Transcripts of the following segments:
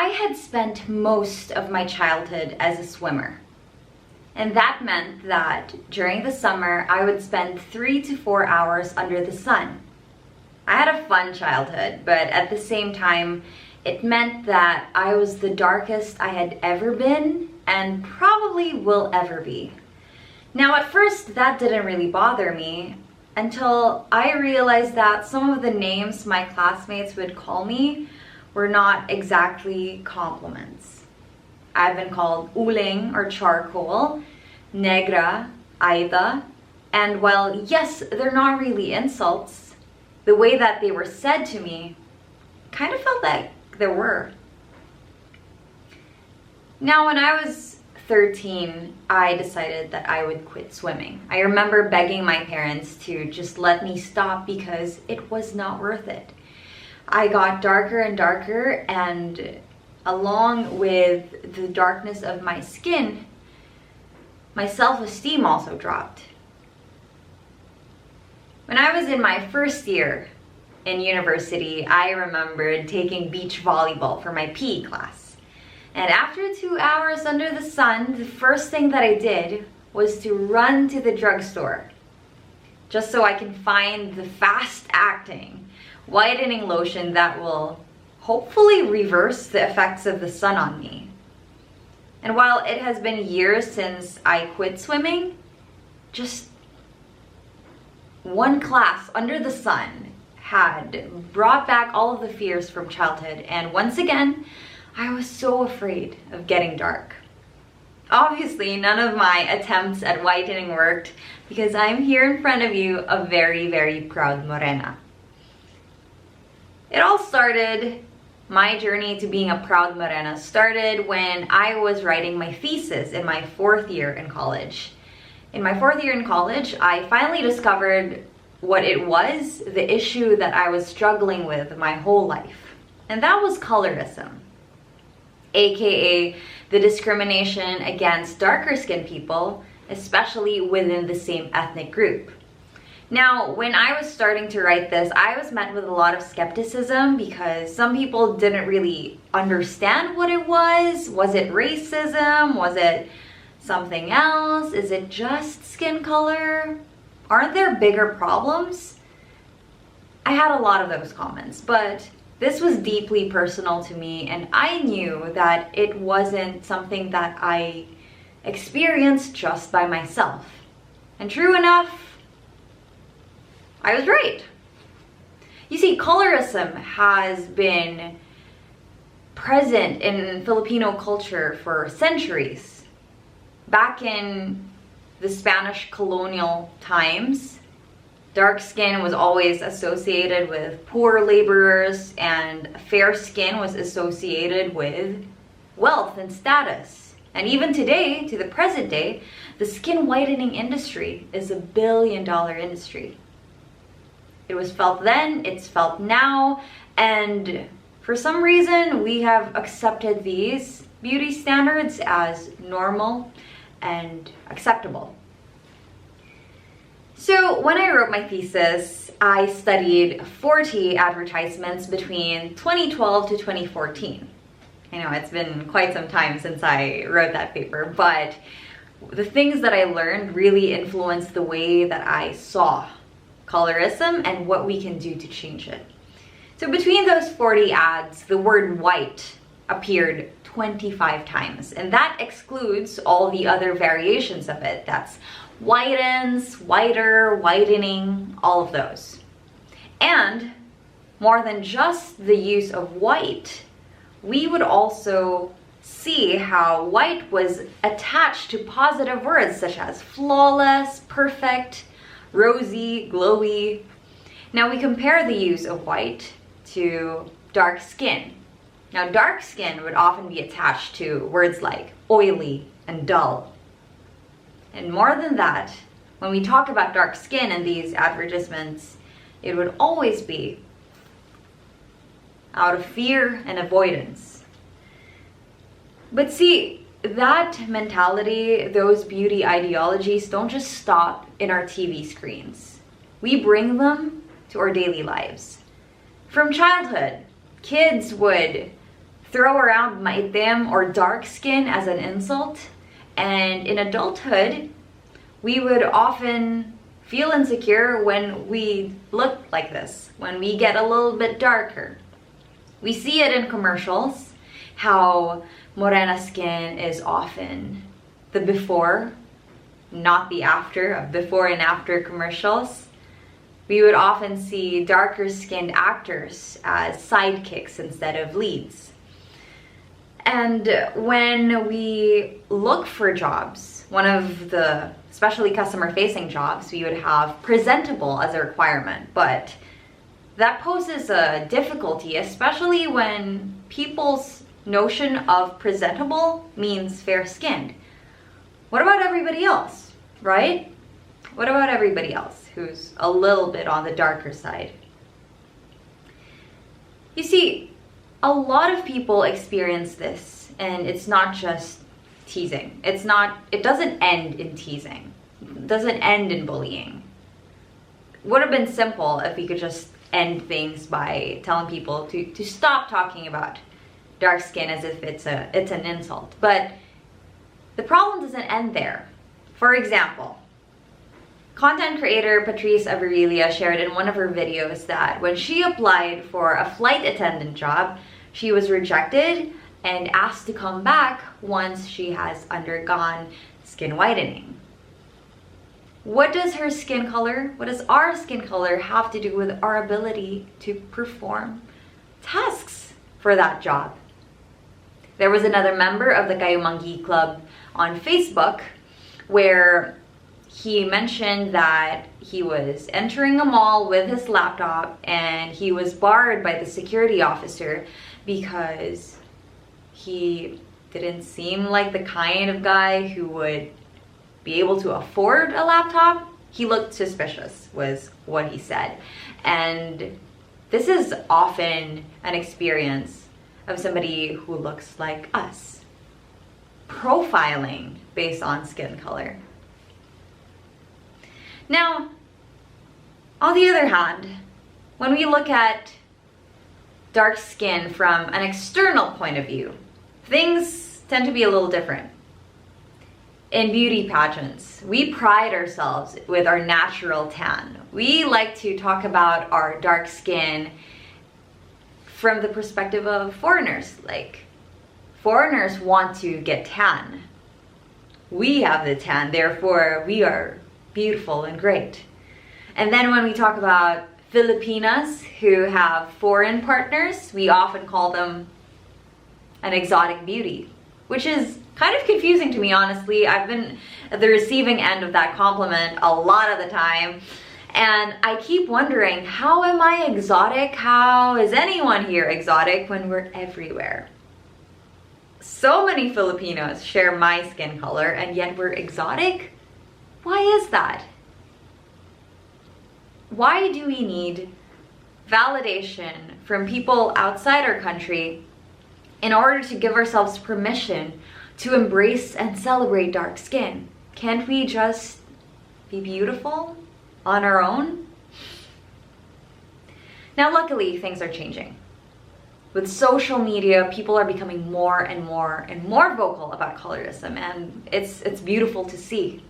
I had spent most of my childhood as a swimmer. And that meant that during the summer, I would spend 3 to 4 hours under the sun. I had a fun childhood, but at the same time, it meant that I was the darkest I had ever been and probably will ever be. Now, at first, that didn't really bother me until I realized that some of the names my classmates would call me were not exactly compliments. I've been called uling or charcoal, negra, aida, and while yes, they're not really insults, the way that they were said to me kind of felt like there were. Now, when I was 13, I decided that I would quit swimming. I remember begging my parents to just let me stop because it was not worth it. I got darker and darker, and along with the darkness of my skin, my self-esteem also dropped. When I was in my first year in university, I remembered taking beach volleyball for my PE class. And after 2 hours under the sun, the first thing that I did was to run to the drugstore just so I can find the fast-acting whitening lotion that will hopefully reverse the effects of the sun on me. And while it has been years since I quit swimming, just one class under the sun had brought back all of the fears from childhood, and once again, I was so afraid of getting dark. Obviously, none of my attempts at whitening worked because I'm here in front of you, a very, very proud morena. It all started, my journey to being a proud morena started when I was writing my thesis in my 4th year in college. In my 4th year in college, I finally discovered what it was, the issue that I was struggling with my whole life. And that was colorism, aka the discrimination against darker skinned people, especially within the same ethnic group. Now, when I was starting to write this, I was met with a lot of skepticism because some people didn't really understand what it was. Was it racism? Was it something else? Is it just skin color? Aren't there bigger problems? I had a lot of those comments, but this was deeply personal to me, and I knew that it wasn't something that I experienced just by myself. And true enough, I was right. You see, colorism has been present in Filipino culture for centuries. Back in the Spanish colonial times, dark skin was always associated with poor laborers, and fair skin was associated with wealth and status. And even today, to the present day, the skin whitening industry is a billion-dollar industry. It was felt then, it's felt now, and for some reason we have accepted these beauty standards as normal and acceptable. So when I wrote my thesis, I studied 40 advertisements between 2012 to 2014. I know it's been quite some time since I wrote that paper, but the things that I learned really influenced the way that I saw colorism and what we can do to change it. So between those 40 ads, the word white appeared 25 times, and that excludes all the other variations of it. That's whitens, whiter, whitening, all of those. And more than just the use of white, we would also see how white was attached to positive words such as flawless, perfect, rosy, glowy. Now we compare the use of white to dark skin. Now dark skin would often be attached to words like oily and dull. And more than that, when we talk about dark skin in these advertisements, it would always be out of fear and avoidance. But see, that mentality, those beauty ideologies don't just stop in our TV screens. We bring them to our daily lives. From childhood, kids would throw around maitim or dark skin as an insult. And in adulthood, we would often feel insecure when we look like this, when we get a little bit darker. We see it in commercials, how morena skin is often the before, not the after, of before and after commercials. We would often see darker skinned actors as sidekicks instead of leads. And when we look for jobs, one of the especially customer facing jobs, we would have presentable as a requirement, but that poses a difficulty, especially when people's notion of presentable means fair skinned. What about everybody else, right? What about everybody else who's a little bit on the darker side? You see, a lot of people experience this, and it's not just teasing. It doesn't end in teasing. It doesn't end in bullying. It would have been simple if we could just end things by telling people to stop talking about dark skin as if it's an insult. But the problem doesn't end there. For example, content creator Patrice Averilia shared in one of her videos that when she applied for a flight attendant job, she was rejected and asked to come back once she has undergone skin whitening. What does her skin color, what does our skin color have to do with our ability to perform tasks for that job? There was another member of the Kayumangi Club on Facebook where he mentioned that he was entering a mall with his laptop and he was barred by the security officer because he didn't seem like the kind of guy who would be able to afford a laptop. He looked suspicious, was what he said. And this is often an experience of somebody who looks like us. Profiling based on skin color. Now, on the other hand, when we look at dark skin from an external point of view, things tend to be a little different. In beauty pageants, we pride ourselves with our natural tan. We like to talk about our dark skin from the perspective of foreigners. Like, foreigners want to get tan. We have the tan, therefore we are beautiful and great. And then when we talk about Filipinas who have foreign partners, we often call them an exotic beauty, which is kind of confusing to me, honestly. I've been at the receiving end of that compliment a lot of the time, and I keep wondering, how am I exotic? How is anyone here exotic when we're everywhere? So many Filipinos share my skin color, and yet we're exotic? Why is that? Why do we need validation from people outside our country in order to give ourselves permission to embrace and celebrate dark skin? Can't we just be beautiful on our own? Now, luckily, things are changing. With social media, people are becoming more and more and more vocal about colorism, and it's beautiful to see.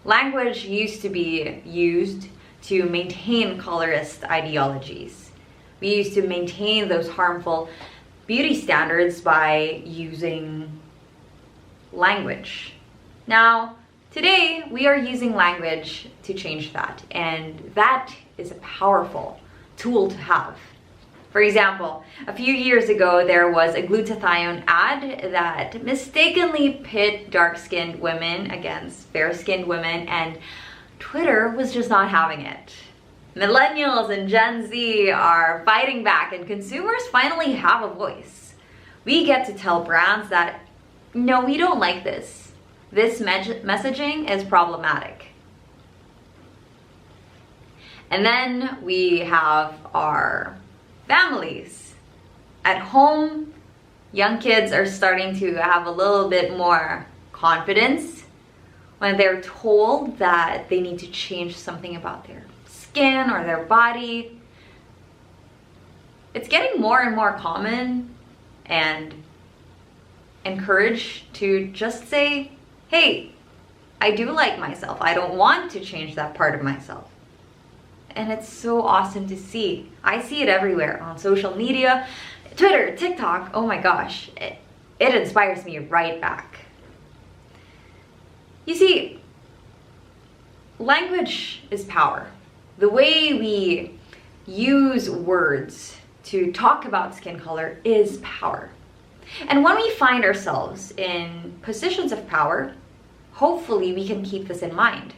Language used to be used to maintain colorist ideologies. We used to maintain those harmful beauty standards by using language. Now, today we are using language to change that, and that is a powerful tool to have. For example, a few years ago there was a glutathione ad that mistakenly pit dark-skinned women against fair-skinned women, and Twitter was just not having it. Millennials and Gen Z are fighting back, and consumers finally have a voice. We get to tell brands that, no, we don't like this. This messaging is problematic. And then we have our families. At home, young kids are starting to have a little bit more confidence when they're told that they need to change something about their skin or their body. It's getting more and more common and encourage to just say, hey, I do like myself. I don't want to change that part of myself. And it's so awesome to see. I see it everywhere on social media, Twitter, TikTok. Oh my gosh, it inspires me right back. You see, language is power. The way we use words to talk about skin color is power. And when we find ourselves in positions of power, hopefully we can keep this in mind.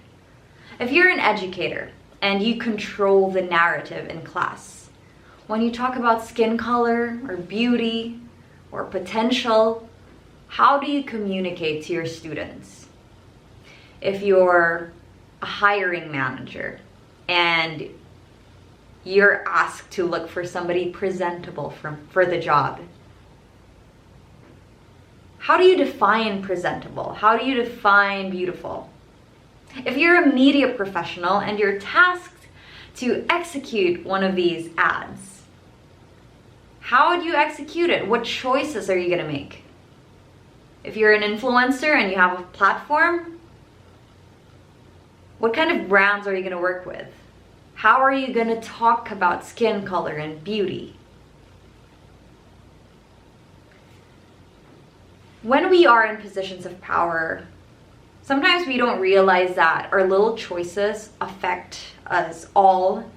If you're an educator and you control the narrative in class, when you talk about skin color or beauty or potential, how do you communicate to your students? If you're a hiring manager and you're asked to look for somebody presentable for the job, how do you define presentable? How do you define beautiful? If you're a media professional and you're tasked to execute one of these ads, how would you execute it? What choices are you going to make? If you're an influencer and you have a platform, what kind of brands are you going to work with? How are you going to talk about skin color and beauty? When we are in positions of power, sometimes we don't realize that our little choices affect us all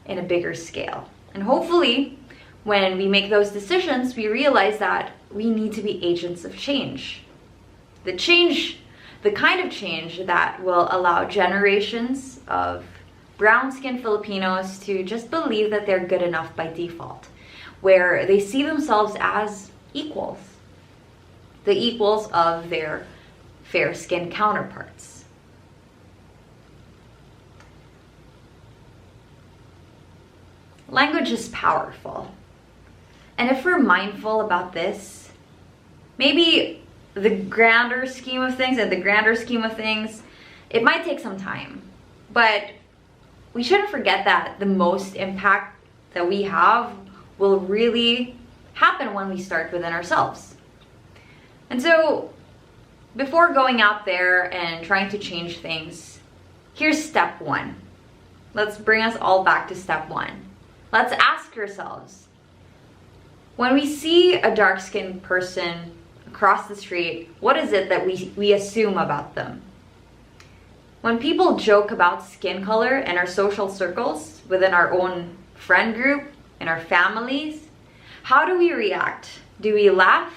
in a bigger scale. And hopefully, when we make those decisions, we realize that we need to be agents of change. The kind of change that will allow generations of brown-skinned Filipinos to just believe that they're good enough by default, where they see themselves as equals, the equals of their fair-skinned counterparts. Language is powerful. And if we're mindful about this, maybe the grander scheme of things, it might take some time. But we shouldn't forget that the most impact that we have will really happen when we start within ourselves. And so, before going out there and trying to change things, here's step one. Let's bring us all back to step one. Let's ask ourselves, when we see a dark-skinned person across the street, what is it that we assume about them? When people joke about skin color in our social circles, within our own friend group, in our families, how do we react? Do we laugh?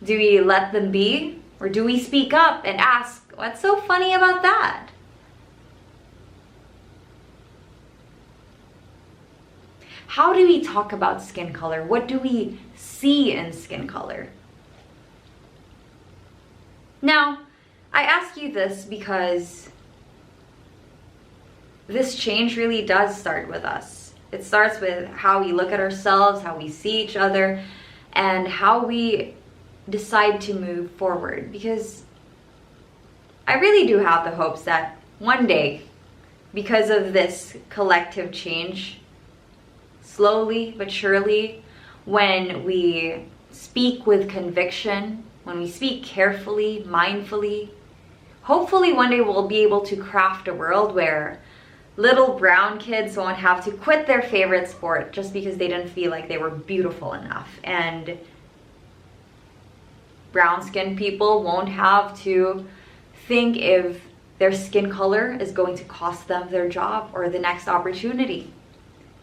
Do we let them be? Or do we speak up and ask, what's so funny about that? How do we talk about skin color? What do we see in skin color? Now, I ask you this because this change really does start with us. It starts with how we look at ourselves, how we see each other, and how we decide to move forward. Because I really do have the hopes that one day, because of this collective change, slowly but surely, when we speak with conviction, when we speak carefully, mindfully, hopefully one day we'll be able to craft a world where little brown kids won't have to quit their favorite sport just because they didn't feel like they were beautiful enough. And brown-skinned people won't have to think if their skin color is going to cost them their job or the next opportunity.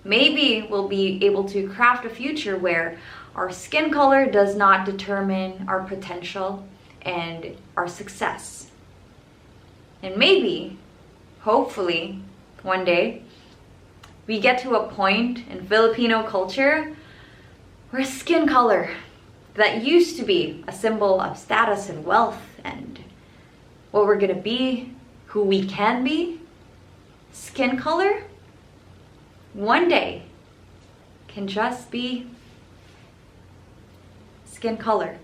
Maybe we'll be able to craft a future where our skin color does not determine our potential and our success. And maybe, hopefully, one day, we get to a point in Filipino culture where skin color that used to be a symbol of status and wealth and what we're gonna be, who we can be, skin color, one day can just be skin color.